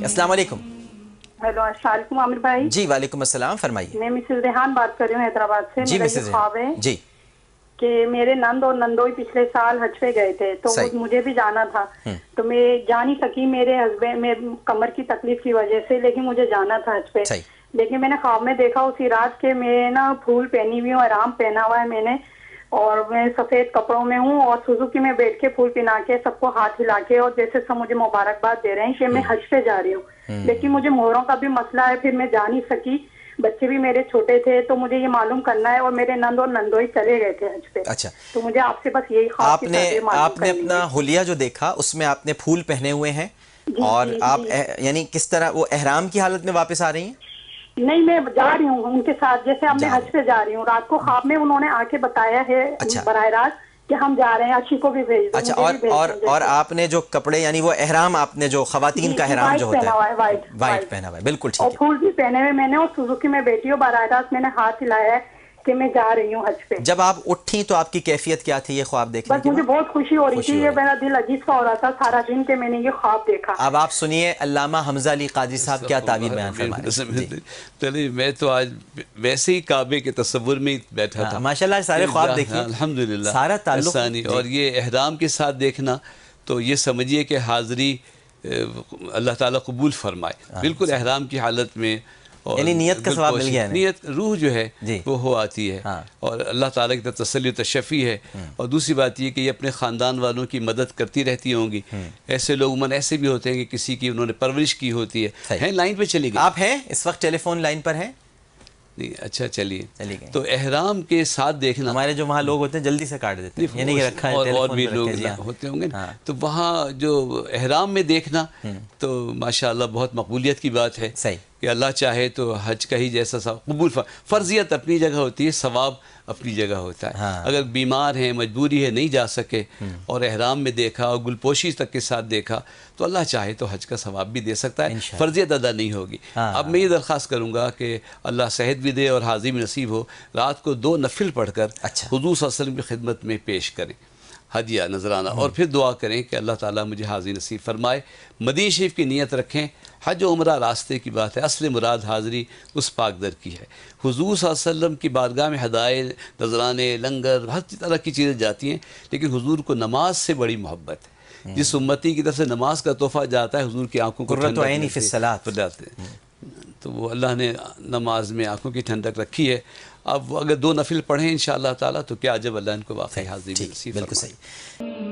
السلام علیکم. ہیلو السلام علیکم عامر بھائی. جی وعلیکم السلام، فرمائیے. میں مسز ریحان بات کر رہی ہوں حیدرآباد سے. جی میرا یہ مسز خواب ہے جی کہ میرے نند اور نندوئی پچھلے سال حج پہ گئے تھے تو صحیح. مجھے بھی جانا تھا تو میں جا نہیں سکی میرے ہسبینڈ میں کمر کی تکلیف کی وجہ سے، لیکن مجھے جانا تھا حج پہ. صحیح. لیکن میں نے خواب میں دیکھا اسی رات کے میں نا پھول پہنی ہوئی ہوں، احرام پہنا ہوا ہے میں نے، اور میں سفید کپڑوں میں ہوں اور سوزوکی میں بیٹھ کے پھول پہنا کے سب کو ہاتھ ہلا کے اور جیسے سب مجھے مبارکباد دے رہے ہیں کہ میں حج پہ جا رہی ہوں. لیکن مجھے مہروں کا بھی مسئلہ ہے، پھر میں جا نہیں سکی، بچے بھی میرے چھوٹے تھے، تو مجھے یہ معلوم کرنا ہے. اور میرے نند اور نندوئی چلے گئے تھے حج پہ. اچھا، تو مجھے آپ سے بس یہی خواب کی تعبیر معلوم آپ نے کرنی اپنا ہے. حلیہ جو دیکھا اس میں آپ نے پھول پہنے ہوئے ہیں جی اور جی آپ جی. یعنی کس طرح وہ احرام کی حالت میں واپس آ رہی ہیں؟ نہیں میں جا رہی ہوں ان کے ساتھ، جیسے اب میں جا رہی حج پہ جا رہی ہوں. رات کو خواب میں انہوں نے آ کے بتایا ہے اچھا براہ راست کہ ہم جا رہے ہیں، اچھی کو بھی بھیج دیں، اچھا. مجھے بھی بھیج دیں. اور جیسے آپ نے جو کپڑے یعنی وہ احرام آپ نے جو خواتین جی کا جی احرام جو وائٹ ہوتا پہنا ہوا ہے وائٹ وائٹ پہنا ہوا ہے، بالکل اور ٹھیک ہے. پھول بھی پہنے ہوئے میں نے، اور سوزوکی میں بیٹھی ہوں، براہ راست میں نے ہاتھ ہلایا ہے کہ میں جا رہی ہوں حج پہ. جب آپ اٹھیں تو آپ کی کیفیت کیا تھی یہ خواب دیکھنے بس کے مجھے بعد؟ بہت خوشی ہو رہی تھی، خوشی ہو یہ رہی میرا تھی. دل عجیب سا ہو رہا تھا سارا دن کہ میں نے یہ خواب دیکھا. اب آپ سنیے علامہ حمزہ علی قادری صاحب کیا تعبیر بیان فرما رہے ہیں. چلیے میں تو آج ویسے ہی کعبے کے تصور میں ہی بیٹھا تھا. ماشاء اللہ سارے خواب دیکھیے، الحمدللہ سارا تعلق احسانی. اور یہ احرام کے ساتھ دیکھنا تو یہ سمجھیے کہ حاضری اللہ تعالیٰ قبول فرمائے. بالکل احرام کی حالت میں، اور یعنی نیت کا ثواب مل گیا ہے. نیت روح جو ہے وہ ہو آتی ہے، ہاں. اور اللہ تعالیٰ کی طرف تسلی و تشفی ہے. اور دوسری بات یہ کہ یہ اپنے خاندان والوں کی مدد کرتی رہتی ہوں گی. ایسے لوگ عموماً ایسے بھی ہوتے ہیں کہ کسی کی انہوں نے پرورش کی ہوتی ہے. ہیں لائن پہ چلی گئی؟ آپ ہیں اس وقت ٹیلی فون لائن پر ہیں؟ اچھا چلیے. تو احرام کے ساتھ دیکھنا، ہمارے جو وہاں لوگ ہوتے ہیں جلدی سے کاٹ دیتے ہیں، یعنی کہ رکھا ہے اور بھی لوگ ہوتے ہوں گے، تو وہاں جو احرام میں دیکھنا تو ماشاءاللہ بہت مقبولیت کی بات ہے. صحیح کہ اللہ چاہے تو حج کا ہی جیسا قبول فرضیت اپنی جگہ ہوتی ہے، ثواب اپنی جگہ ہوتا ہے. اگر بیمار ہیں، مجبوری ہے، نہیں جا سکے اور احرام میں دیکھا اور گلپوشی تک کے ساتھ دیکھا تو اللہ چاہے تو حج کا ثواب بھی دے سکتا ہے، فرضیت ادا نہیں ہوگی. اب میں یہ درخواست کروں گا کہ اللہ صحت بھی دے اور حاضری بھی نصیب ہو، رات کو 2 نفل پڑھ کر حضور صلی اللہ علیہ وسلم کی خدمت میں پیش کریں ہدیہ نذرانہ، اور پھر دعا کریں کہ اللہ تعالیٰ مجھے حاضری نصیب فرمائے. مدینہ شریف کی نیت رکھیں. حج و عمرہ راستے کی بات ہے، اصل مراد حاضری اس پاک در کی ہے. حضور صلی اللہ علیہ وسلم کی بارگاہ میں ہدایے، نذرانے، لنگر، ہر طرح کی چیزیں جاتی ہیں، لیکن حضور کو نماز سے بڑی محبت ہے. جس امتی کی طرف سے نماز کا تحفہ جاتا ہے، حضور کی آنکھوں کو قرۃ عین فی الصلاۃ، تو وہ اللہ نے نماز میں آنکھوں کی ٹھنڈک رکھی ہے. اب اگر 2 نفل پڑھیں انشاءاللہ تعالیٰ تو کیا عجب اللہ ان کو واقعی حاضری نصیب فرمائے. بالکل صحیح.